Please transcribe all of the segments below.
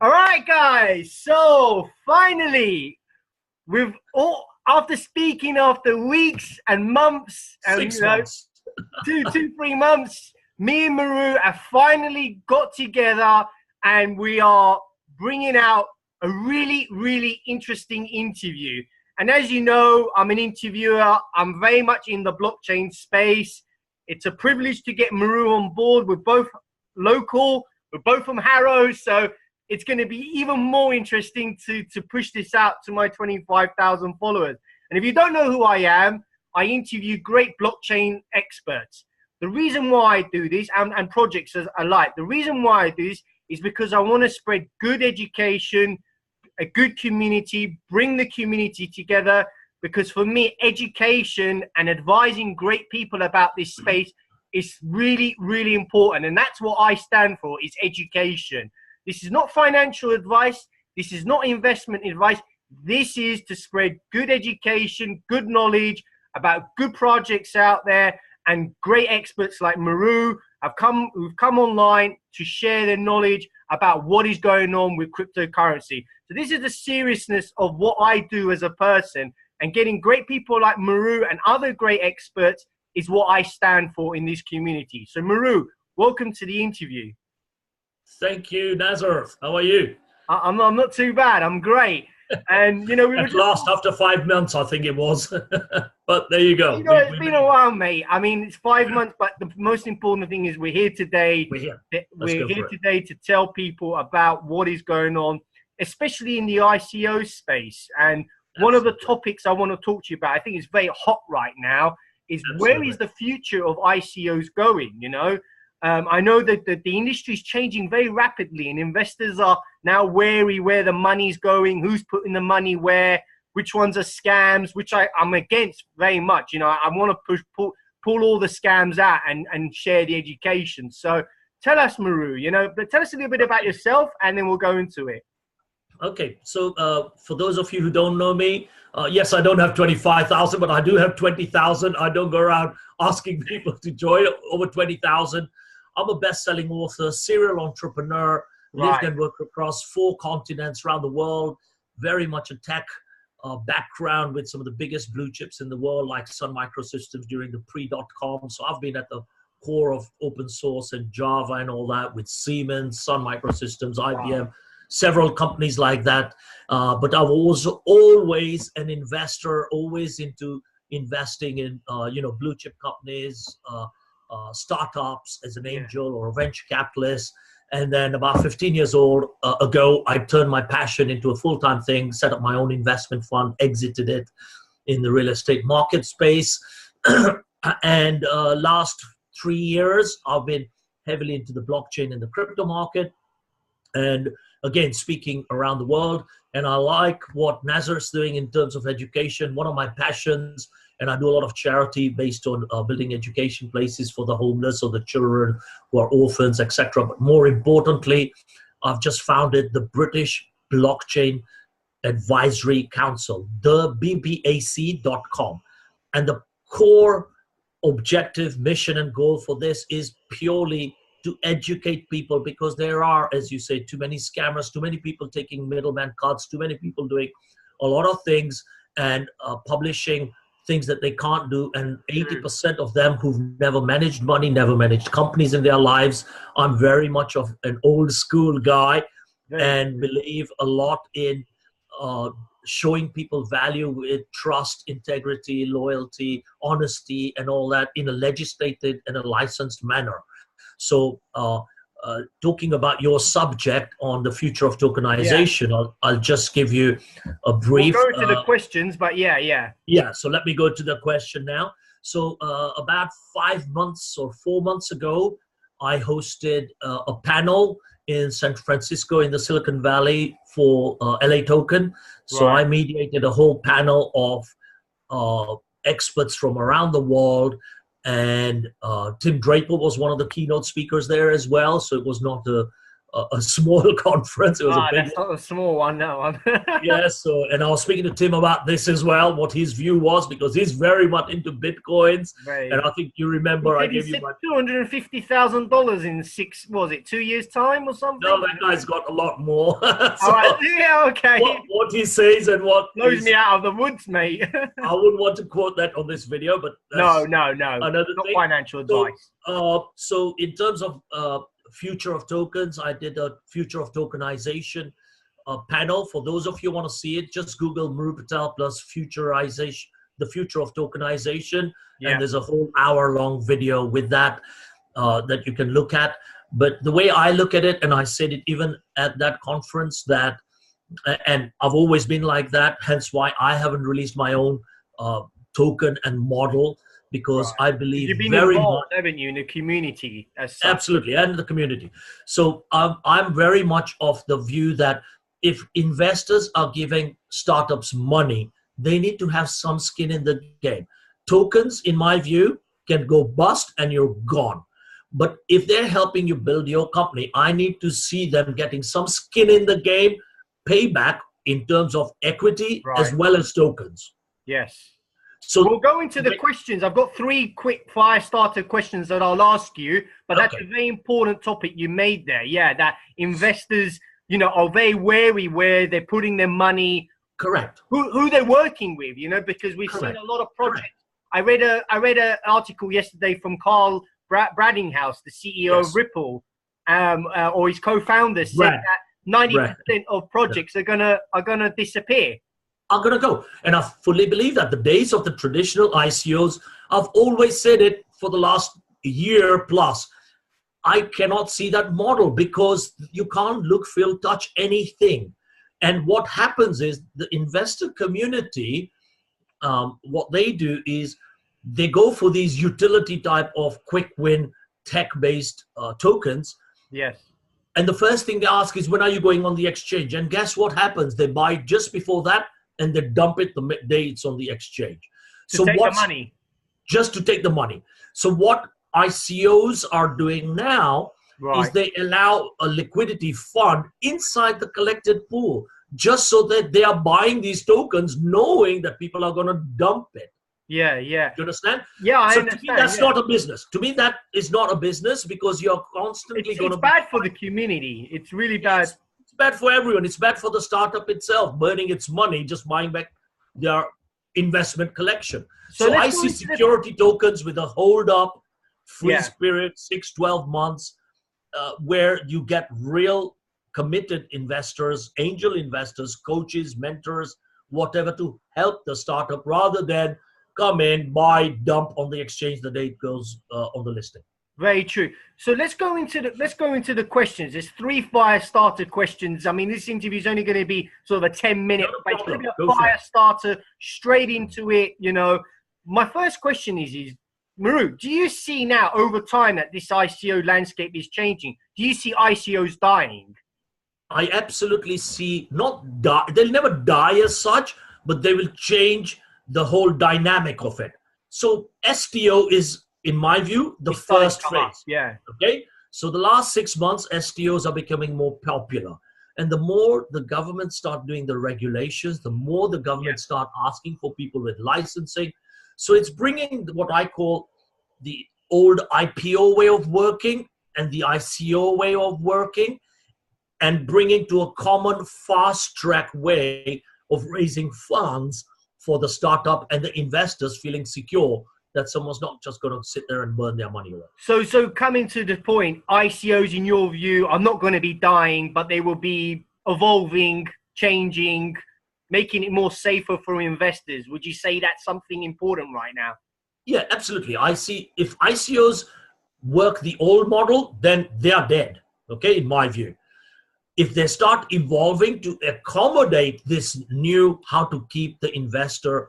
All right, guys. So finally, we've all after speaking after weeks and months and 6 months. 3 months, me and Maru have finally got together, and we are bringing out a really, really interesting interview. And as you know, I'm an interviewer. I'm very much in the blockchain space. It's a privilege to get Maru on board. We're both local. We're both from Harrow, so it's going to be even more interesting to push this out to my 25,000 followers. And if you don't know who I am, I interview great blockchain experts. The reason why I do this, and projects alike, the reason why I do this is because I want to spread good education, a good community, bring the community together. Because for me, education and advising great people about this space is really, really important. And that's what I stand for, is education. This is not financial advice. This is not investment advice. This is to spread good education, good knowledge about good projects out there, and great experts like Maru who've come online to share their knowledge about what is going on with cryptocurrency. So this is the seriousness of what I do as a person, and getting great people like Maru and other great experts is what I stand for in this community. So Maru, welcome to the interview. Thank you, Nazareth. How are you? I'm not too bad. I'm great. And we were At last, after 5 months, I think it was. But there you go. It's been a while, mate. I mean, it's 5 months, but the most important thing is we're here today. We're here today to tell people about what is going on, especially in the ICO space. And one of the topics I want to talk to you about, I think it's very hot right now, is where is the future of ICOs going? I know that the industry is changing very rapidly, and investors are now wary where the money's going, who's putting the money where, which ones are scams, which I'm against very much. I want to pull all the scams out and share the education. So tell us, Maru, but tell us a little bit about yourself, and then we'll go into it. Okay, so for those of you who don't know me, yes, I don't have 25,000, but I do have 20,000. I don't go around asking people to join. Over 20,000. I'm a best-selling author, serial entrepreneur, lived and worked across 4 continents around the world, very much a tech background with some of the biggest blue chips in the world, like Sun Microsystems during the pre-.com. So I've been at the core of open source and Java and all that with Siemens, Sun Microsystems, IBM, several companies like that. But I was always an investor, always into investing in, blue chip companies, startups as an angel or a venture capitalist. And then about 15 years ago, I turned my passion into a full-time thing, set up my own investment fund, exited it in the real estate market space. And last 3 years, I've been heavily into the blockchain and the crypto market. And again, speaking around the world. And I like what Nazareth's doing in terms of education. One of my passions, and I do a lot of charity based on building education places for the homeless or the children who are orphans, etc. But more importantly, I've just founded the British Blockchain Advisory Council, the BBAC.com. And the core objective, mission, and goal for this is purely to educate people, because there are, as you say, too many scammers, too many people taking middleman cuts, too many people doing a lot of things and publishing things that they can't do, and 80% of them who've never managed money, never managed companies in their lives. I'm very much of an old school guy and believe a lot in showing people value with trust, integrity, loyalty, honesty, and all that in a legislated and a licensed manner. So talking about your subject on the future of tokenization, I'll just give you a brief. We'll go to the questions, but yeah. So let me go to the question now. So about 5 months or 4 months ago, I hosted a panel in San Francisco in the Silicon Valley for LA Token. So I mediated a whole panel of experts from around the world. And Tim Draper was one of the keynote speakers there as well. So it was not a small conference. It was a big that's not a small one, no one. Yes, so and I was speaking to Tim about this as well, what his view was, because he's very much into bitcoins. And I think you remember I gave you my $250,000 in was it 2 years time or something? No, that guy's got a lot more. So all right, yeah, okay. What he says and what blows me out of the woods, mate. I wouldn't want to quote that on this video, but no, another not thing. financial advice. So in terms of future of tokens, I did a future of tokenization panel. For those of you who want to see it, just Google Muru Patel plus futurization, the future of tokenization, and there's a whole hour-long video with that that you can look at. But the way I look at it, and I said it even at that conference, that, and I've always been like that, hence why I haven't released my own token and model, because I believe you've been very involved, much, haven't you, in the community as such? Absolutely, and the community. So I'm very much of the view that if investors are giving startups money, they need to have some skin in the game. Tokens, in my view, can go bust and you're gone. But if they're helping you build your company, I need to see them getting some skin in the game, payback in terms of equity as well as tokens. Yes. So we'll go into the questions. I've got 3 quick fire starter questions that I'll ask you, but that's a very important topic you made there. Yeah, that investors, you know, are very wary where they're putting their money. Correct. Who they're working with, you know, because we've seen a lot of projects. I read an article yesterday from Carl Bradinghouse, the CEO of Ripple, or his co-founder, said that 90% of projects are gonna disappear. Are going to go. And I fully believe that. The days of the traditional ICOs, I've always said it for the last year plus, I cannot see that model because you can't look, feel, touch anything. And what happens is the investor community, what they do is they go for these utility type of quick win tech-based tokens. Yes. And the first thing they ask is, when are you going on the exchange? And guess what happens? They buy just before that, and they dump it the day it's on the exchange. To take the money. Just to take the money. So what ICOs are doing now is they allow a liquidity fund inside the collected pool, just so that they are buying these tokens knowing that people are going to dump it. Yeah, yeah. You understand? Yeah, I understand. To me, that's not a business. To me, that is not a business, because you're constantly going to... It's bad for the community. It's really bad. It's bad for everyone. It's bad for the startup itself, burning its money, just buying back their investment collection. So I see security tokens with a hold up, freeze period, 6-12 months, where you get real committed investors, angel investors, coaches, mentors, whatever, to help the startup, rather than come in, buy, dump on the exchange the day it goes on the listing. Very true. So let's go into the questions. There's 3 fire starter questions. I mean, this interview is only going to be sort of a 10-minute fire starter, straight into it. You know, my first question is Muru, do you see now over time that this ICO landscape is changing? Do you see ICOs dying? I absolutely see not die. They'll never die as such, but they will change the whole dynamic of it. So STO is, in my view, the first phase. Yeah. Okay. So the last 6 months, STOs are becoming more popular. And the more the government start doing the regulations, the more the government start asking for people with licensing. So it's bringing what I call the old IPO way of working and the ICO way of working, and bringing to a common fast track way of raising funds for the startup and the investors feeling secure that someone's not just going to sit there and burn their money away. So coming to the point, ICOs, in your view, are not going to be dying, but they will be evolving, changing, making it more safer for investors. Would you say that's something important right now? Yeah, absolutely. I see if ICOs work the old model, then they are dead, okay, in my view. If they start evolving to accommodate this new, how to keep the investor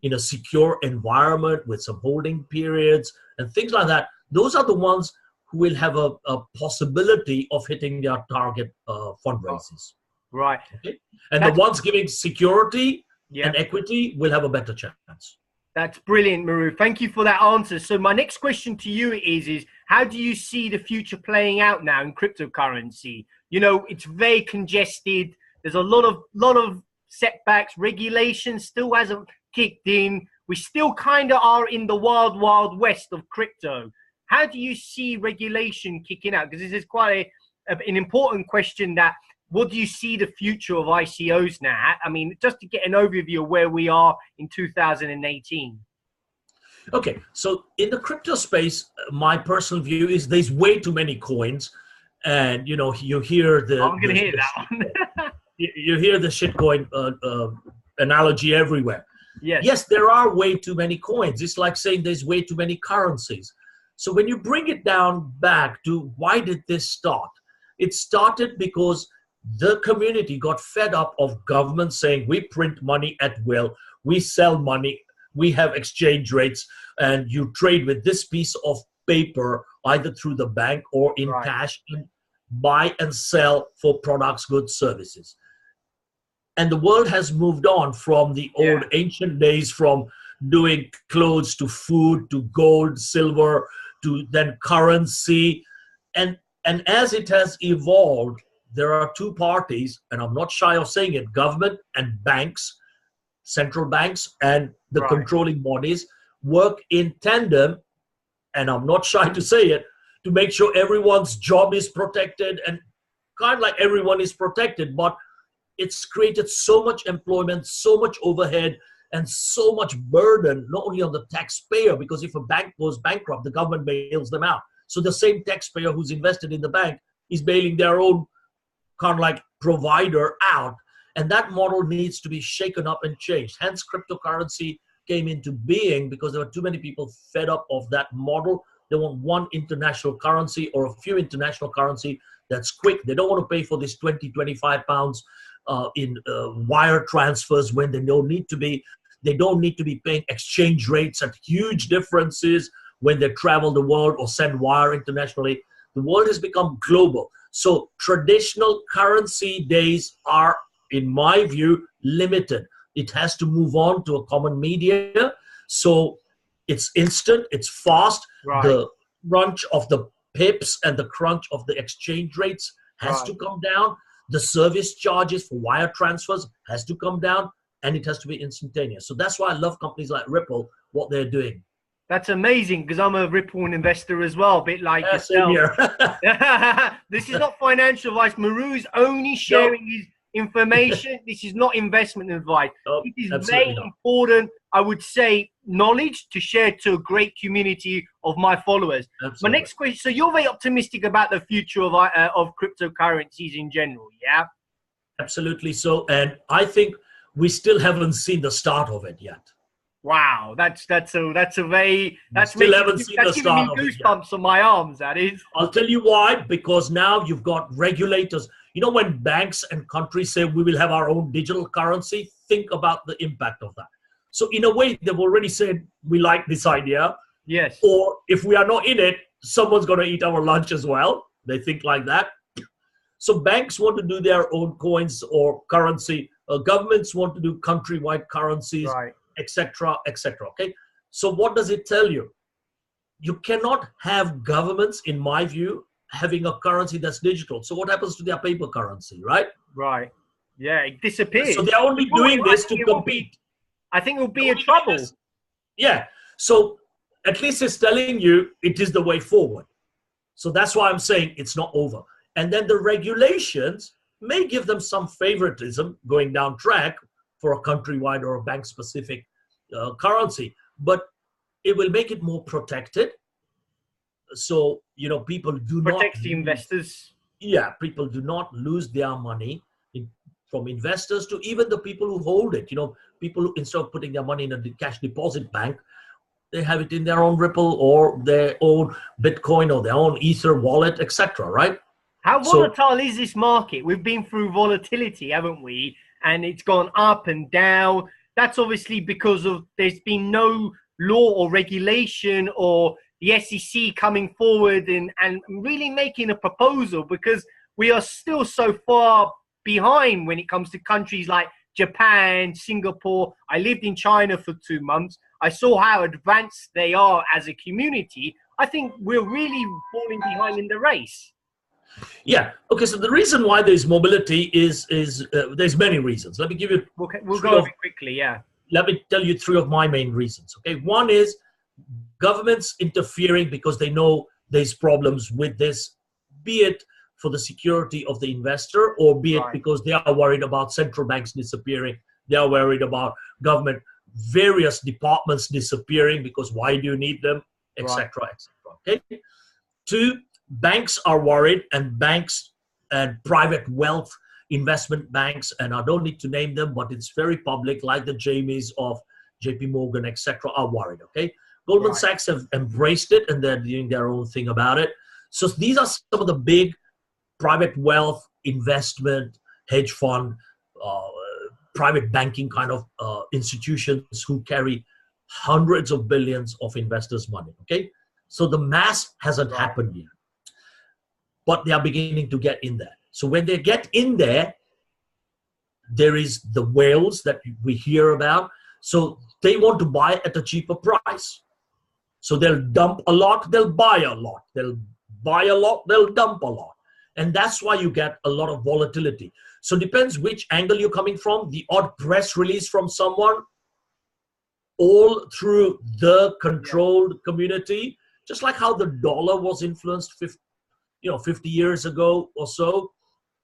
in a secure environment with some holding periods and things like that, those are the ones who will have a possibility of hitting their target fundraisers. Right. Okay? And the ones giving security and equity will have a better chance. That's brilliant, Muru. Thank you for that answer. So my next question to you is how do you see the future playing out now in cryptocurrency? You know, it's very congested. There's a lot of setbacks. Regulation still hasn't kicked in. We still kind of are in the wild, wild west of crypto. How do you see regulation kicking out? Because this is quite an important question. That what do you see the future of ICOs now? I mean, just to get an overview of where we are in 2018. Okay, so in the crypto space, my personal view is there's way too many coins, and you know you hear the. I'm gonna hear that one. You hear the shitcoin analogy everywhere. Yes, there are way too many coins. It's like saying there's way too many currencies. So when you bring it down back to why did this start? It started because the community got fed up of government saying we print money at will, we sell money, we have exchange rates, and you trade with this piece of paper either through the bank or in cash and buy and sell for products, goods, services. And the world has moved on from the old ancient days, from doing clothes to food to gold, silver, to then currency. And as it has evolved, there are two parties, and I'm not shy of saying it, government and banks, central banks and the controlling bodies work in tandem, and I'm not shy to say it, to make sure everyone's job is protected, and kind of like everyone is protected, but it's created so much employment, so much overhead, and so much burden, not only on the taxpayer, because if a bank goes bankrupt, the government bails them out. So the same taxpayer who's invested in the bank is bailing their own kind of like provider out. And that model needs to be shaken up and changed. Hence, cryptocurrency came into being because there were too many people fed up of that model. They want one international currency or a few international currency that's quick. They don't want to pay for this 20, 25 pounds in wire transfers when they don't need to be. They don't need to be paying exchange rates at huge differences when they travel the world or send wire internationally. The world has become global. So traditional currency days are, in my view, limited. It has to move on to a common media. So it's instant, it's fast. The crunch of the pips and the crunch of the exchange rates has to come down. The service charges for wire transfers has to come down, and it has to be instantaneous. So that's why I love companies like Ripple, what they're doing. That's amazing, because I'm a Ripple investor as well, a bit like yourself. Same here. This is not financial advice. Maru's only sharing his information. This is not investment advice. It is very important, I would say, knowledge to share to a great community of my followers. Absolutely. My next question, so you're very optimistic about the future of cryptocurrencies in general, yeah? Absolutely so. And I think we still haven't seen the start of it yet. Wow, that's giving me goosebumps on my arms, that is. I'll tell you why, because now you've got regulators. You know, when banks and countries say we will have our own digital currency, think about the impact of that. So in a way, they've already said, we like this idea. Yes. Or if we are not in it, someone's going to eat our lunch as well. They think like that. So banks want to do their own coins or currency. Governments want to do countrywide currencies, etc., etc. Okay. So what does it tell you? You cannot have governments, in my view, having a currency that's digital. So what happens to their paper currency, right? Right. Yeah, it disappears. So they're only doing this to compete. I think it will be in trouble. Yeah. So at least it's telling you it is the way forward. So that's why I'm saying it's not over. And then the regulations may give them some favoritism going down track for a countrywide or a bank-specific currency, but it will make it more protected. So, you know, people do not protect the investors. Yeah, people do not lose their money from investors to even the people who hold it. You know, people who, instead of putting their money in a cash deposit bank, they have it in their own Ripple or their own Bitcoin or their own Ether wallet, etc. Right? How volatile is this market? We've been through volatility, haven't we? And it's gone up and down. That's obviously because of there's been no law or regulation or the SEC coming forward and really making a proposal, because we are still so far behind when it comes to countries like Japan, Singapore. I lived in China for 2 months. I saw how advanced they are as a community. I think we're really falling behind in the race. Yeah. Okay. So the reason why there's mobility is there's many reasons. Let me give you. We'll go over it quickly. Yeah. Let me tell you three of my main reasons. Okay. One is governments interfering because they know there's problems with this, be it for the security of the investor, or be it because they are worried about central banks disappearing. They are worried about government, various departments disappearing because why do you need them, etc., etc. Okay. Two, banks are worried, and banks and private wealth investment banks, and I don't need to name them, but it's very public, like the Jamies of JP Morgan, etc., are worried. Okay. Goldman Sachs have embraced it, and they're doing their own thing about it. So these are some of the big private wealth investment, hedge fund, private banking kind of institutions who carry hundreds of billions of investors' money. Okay, so the mass hasn't happened yet, but they are beginning to get in there. So when they get in there, there is the whales that we hear about. So they want to buy at a cheaper price. So they'll dump a lot, they'll buy a lot. They'll buy a lot, they'll dump a lot. And that's why you get a lot of volatility. So it depends which angle you're coming from. The odd press release from someone, all through the controlled community, just like how the dollar was influenced 50 years ago or so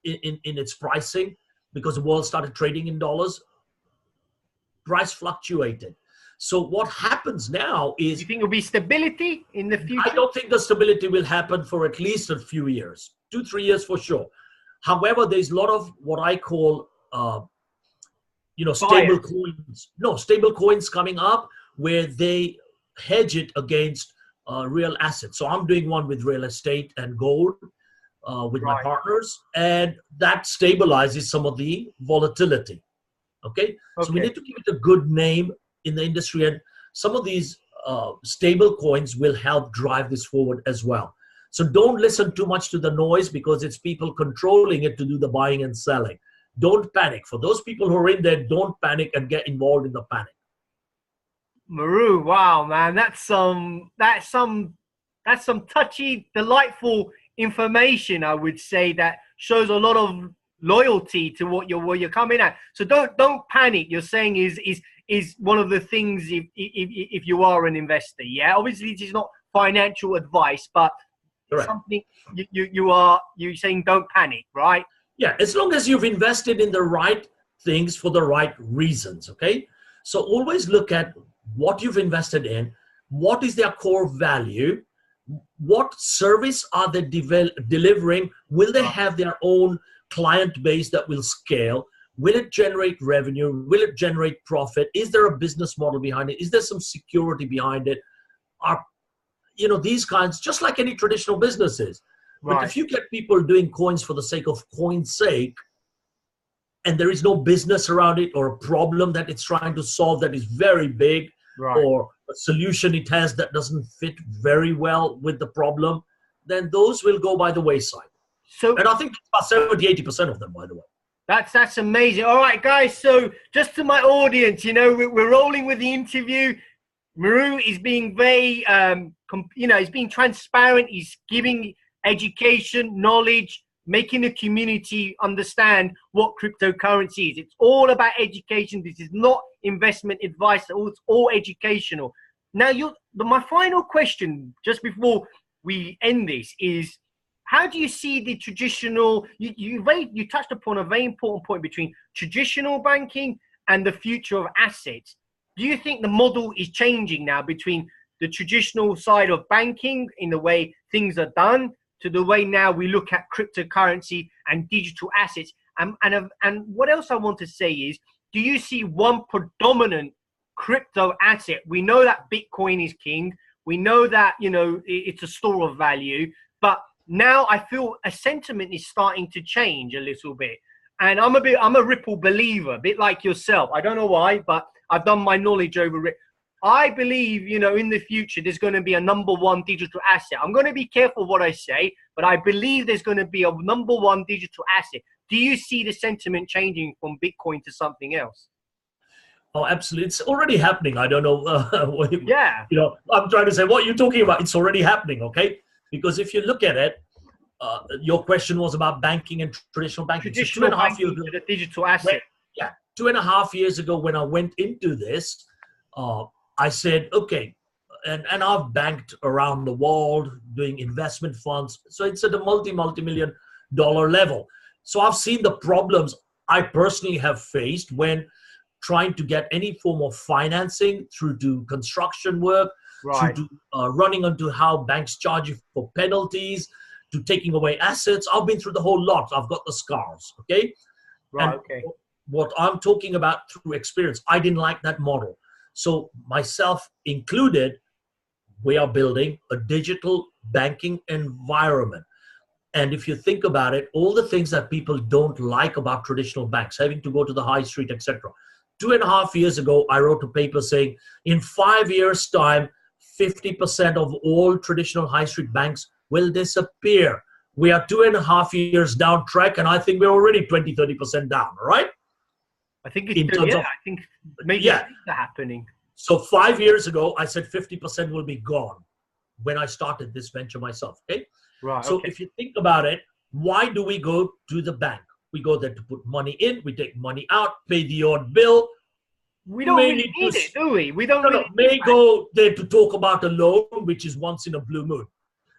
in its pricing, because the world started trading in dollars, price fluctuated. So what happens now is... You think there'll be stability in the future? I don't think the stability will happen for at least a few years, 2-3 years for sure. However, there's a lot of what I call, stable coins. No, stable coins coming up where they hedge it against real assets. So I'm doing one with real estate and gold with my partners, and that stabilizes some of the volatility. Okay? So we need to give it a good name in the industry, and some of these stable coins will help drive this forward as well. So don't listen too much to the noise, because it's people controlling it to do the buying and selling. Don't panic. For those people who are in there, don't panic and get involved in the panic. Maru, wow, man, that's some touchy, delightful information, I would say, that shows a lot of loyalty to what you're coming at. So don't panic. You're saying is one of the things if you are an investor. Yeah, obviously this is not financial advice, but something you're saying don't panic, right? Yeah, as long as you've invested in the right things for the right reasons. Okay, so always look at what you've invested in, what is their core value, what service are they delivering, will they have their own client base that will scale, will it generate revenue, will it generate profit, is there a business model behind it, is there some security behind it, are these kinds, just like any traditional businesses. But if you get people doing coins for the sake of coin's sake, and there is no business around it, or a problem that it's trying to solve that is very big, or a solution it has that doesn't fit very well with the problem, then those will go by the wayside. And I think about 70-80% of them, by the way. That's amazing. All right, guys. So just to my audience, we're rolling with the interview. Maru is being very, he's being transparent. He's giving education, knowledge, making the community understand what cryptocurrency is. It's all about education. This is not investment advice. It's all educational. Now, my final question, just before we end this, is how do you see the traditional, you touched upon a very important point between traditional banking and the future of assets. Do you think the model is changing now between the traditional side of banking in the way things are done to the way now we look at cryptocurrency and digital assets? And what else I want to say is, do you see one predominant crypto asset? We know that Bitcoin is king. We know that, it's a store of value, but now I feel a sentiment is starting to change a little bit. And I'm a Ripple believer, a bit like yourself. I don't know why, but I've done my knowledge over it. I believe, in the future, there's going to be a number one digital asset. I'm going to be careful what I say, but I believe there's going to be a number one digital asset. Do you see the sentiment changing from Bitcoin to something else? Oh, absolutely. It's already happening. I don't know. Yeah. I'm trying to say what you're talking about. It's already happening, okay? Because if you look at it, your question was about banking and traditional banking. Traditional So 2.5 years banking ago, to the digital asset. yeah, 2.5 years ago when I went into this, I said, okay, and I've banked around the world doing investment funds. So it's at a multi-million dollar level. So I've seen the problems I personally have faced when trying to get any form of financing through to construction work, Right. through to running onto how banks charge you for penalties, to taking away assets. I've been through the whole lot. I've got the scars, okay? Right. And Okay. what I'm talking about through experience, I didn't like that model. So myself included, we are building a digital banking environment. And if you think about it, all the things that people don't like about traditional banks, having to go to the high street, etc. 2.5 years ago, I wrote a paper saying in 5 years' time, 50% of all traditional high street banks will disappear. We are 2.5 years down track, and I think we're already 20-30% down, all right? I think it's In terms of, I think maybe yeah. things are happening. So 5 years ago, I said 50% will be gone when I started this venture myself, okay? Right. So Okay. if you think about it, why do we go to the bank? We go there to put money in, we take money out, pay the odd bill. We don't really need it, do we? We don't really May need go there to talk about a loan, which is once in a blue moon.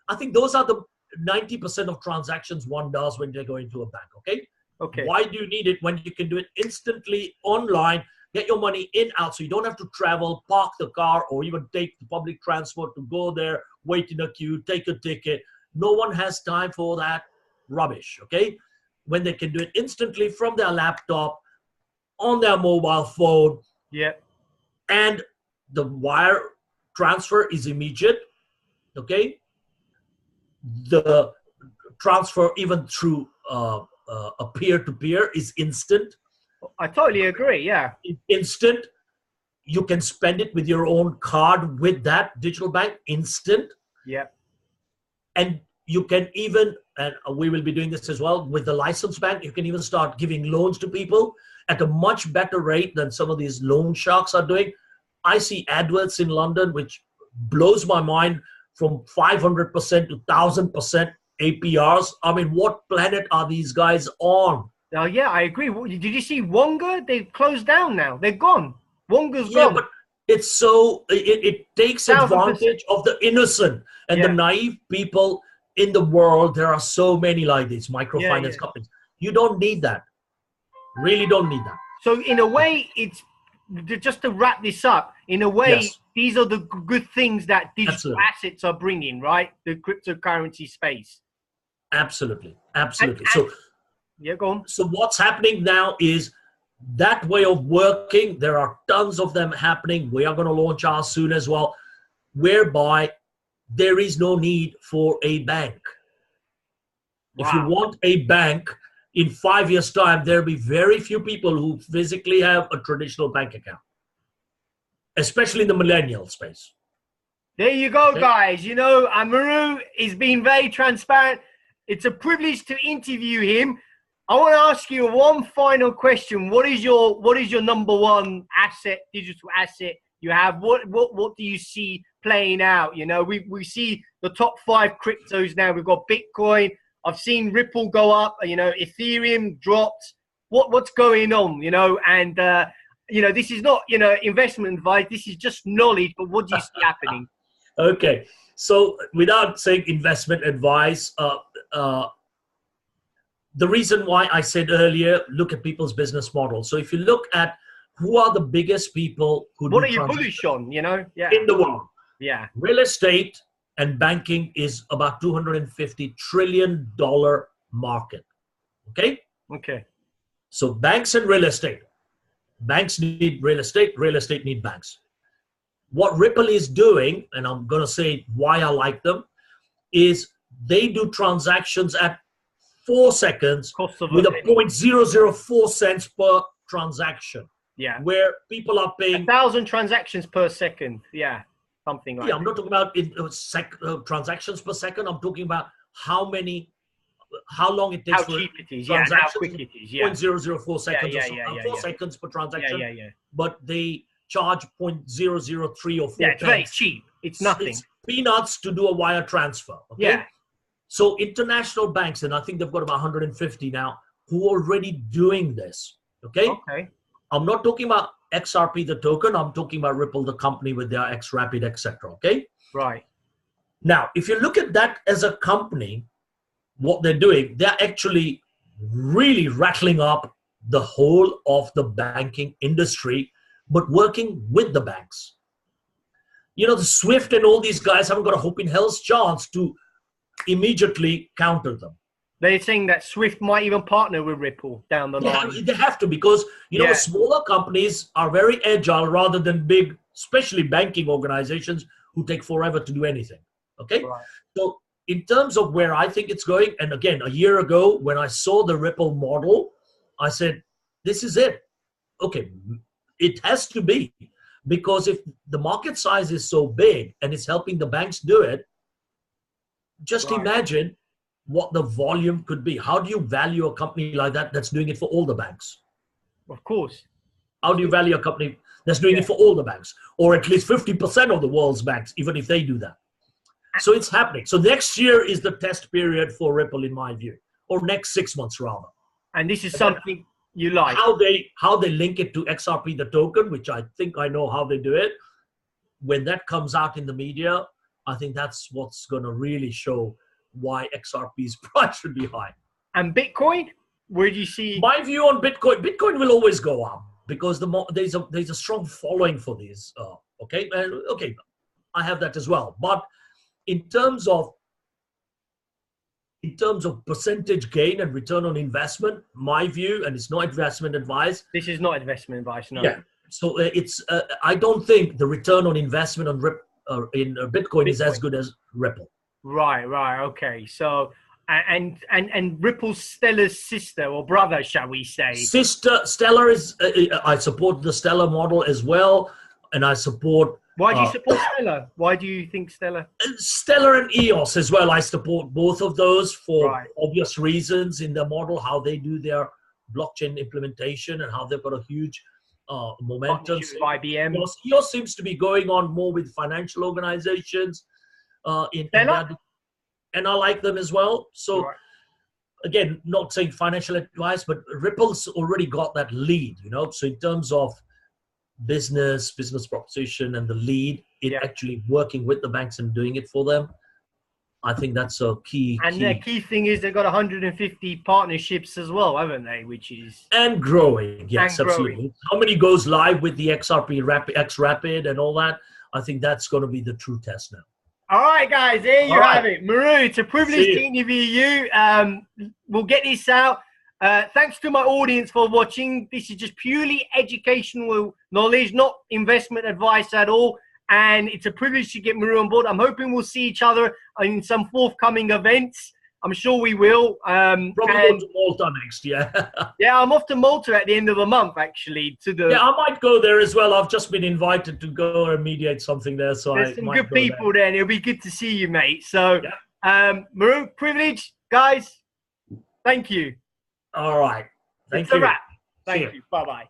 I think those are the 90% of transactions one does when they go into a bank, okay? Okay. Why do you need it when you can do it instantly online, get your money in, out, so you don't have to travel, park the car, or even take the public transport to go there, wait in a queue, take a ticket. No one has time for that rubbish, okay? When they can do it instantly from their laptop, on their mobile phone, Yeah. and the wire transfer is immediate, okay? The transfer, even through a peer-to-peer, is instant. I totally agree. Yeah. Instant. You can spend it with your own card with that digital bank, instant. Yeah. And you can even, and we will be doing this as well with the licensed bank, you can even start giving loans to people at a much better rate than some of these loan sharks are doing. I see adverts in London which blows my mind, from 500% to 1,000% APRs. I mean, what planet are these guys on? Oh, yeah, I agree. Did you see Wonga? They've closed down now. They're gone. Wonga's gone. But it's so, it takes 1,000%. advantage of the innocent and the naive people in the world. There are so many like these microfinance companies. You don't need that. Really don't need that. So in a way, it's just to wrap this up. In a way, these are the good things that digital assets are bringing, right? The cryptocurrency space. Absolutely. Yeah, go on. So what's happening now is that way of working. There are tons of them happening. We are going to launch ours soon as well, whereby there is no need for a bank. Wow. If you want a bank, in 5 years' time, there'll be very few people who physically have a traditional bank account, especially in the millennial space. There you go, guys. You know, Amaru is being very transparent. It's a privilege to interview him. I want to ask you one final question. What is your number one asset, digital asset you have? What do you see playing out? You know, we see the top 5 cryptos now. We've got Bitcoin. I've seen Ripple go up. You know, Ethereum dropped. What's going on? You know, and you know, this is not, you know, investment advice. This is just knowledge. But what do you see happening? Okay, so without saying investment advice, the reason why I said earlier, look at people's business model. So if you look at who are the biggest people who what are you bullish on, you know? Yeah. In the world. Yeah. Real estate and banking is about $250 trillion market. Okay? Okay. So banks and real estate. Banks need real estate need banks. What Ripple is doing, and I'm going to say why I like them, is they do transactions at 4 seconds with a 0.004 cents per transaction. Yeah. Where people are paying 1,000 transactions per second. Yeah. Something like that. I'm not talking about transactions per second. I'm talking about how long it takes how for cheap it is, transactions. How quick it is. 0.004 seconds or so. 4 seconds per transaction. But they charge 0.003 or 4 it's very cheap. It's nothing. It's peanuts to do a wire transfer. Okay? Yeah. So international banks, and I think they've got about 150 now, who are already doing this. Okay. Okay. I'm not talking about XRP, the token. I'm talking about Ripple, the company with their XRapid, etc. Okay. Right. Now, if you look at that as a company, what they're doing, they're actually really rattling up the whole of the banking industry, but working with the banks. You know, the Swift and all these guys haven't got a hope in hell's chance to immediately counter them. They're saying that Swift might even partner with Ripple down the line. They have to, because, you know, smaller companies are very agile rather than big, especially banking organizations who take forever to do anything. Okay. Right. So in terms of where I think it's going, and again, a year ago when I saw the Ripple model, I said, this is it. Okay, it has to be, because if the market size is so big and it's helping the banks do it, just imagine what the volume could be. How do you value a company like that that's doing it for all the banks? Of course. How do you value a company that's doing it for all the banks, or at least 50% of the world's banks, even if they do that? So it's happening. So next year is the test period for Ripple, in my view, or next 6 months rather. And this is something you like. How they link it to XRP, the token, which I think I know how they do it. When that comes out in the media, I think that's what's going to really show why XRP's price should be high. And Bitcoin, where do you see? My view on Bitcoin, Bitcoin will always go up, because there's a strong following for these. Okay, I have that as well. But in terms of percentage gain and return on investment, my view, and it's not investment advice. This is not investment advice, no. Yeah. So it's I don't think the return on investment on Bitcoin is as good as Ripple. Right. Okay. So and Ripple's Stellar's sister or brother, shall we say? Stellar is I support the Stellar model as well, and I support. Why do you support Stellar? Why do you think Stellar? Stellar and EOS as well. I support both of those for obvious reasons in the model, how they do their blockchain implementation and how they've got a huge momentum. With IBM. EOS seems to be going on more with financial organizations. And I like them as well. So again, not saying financial advice, but Ripple's already got that lead, you know. So in terms of business proposition and the lead in actually working with the banks and doing it for them, I think that's a key. And the key thing is they've got 150 partnerships as well, haven't they? Which is and growing. Yes, absolutely. How many goes live with the XRP XRapid and all that? I think that's going to be the true test now. All right, guys, there you have it. Maru, it's a privilege to interview you. We'll get this out. Thanks to my audience for watching. This is just purely educational knowledge, not investment advice at all. And it's a privilege to get Maru on board. I'm hoping we'll see each other in some forthcoming events. I'm sure we will. Probably go to Malta next year. Yeah, I'm off to Malta at the end of the month, actually. Yeah, I might go there as well. I've just been invited to go and mediate something there. So there's some good people there, and it'll be good to see you, mate. So, Maru, privilege, guys. Thank you. All right. It's a wrap. Thank you. Bye-bye.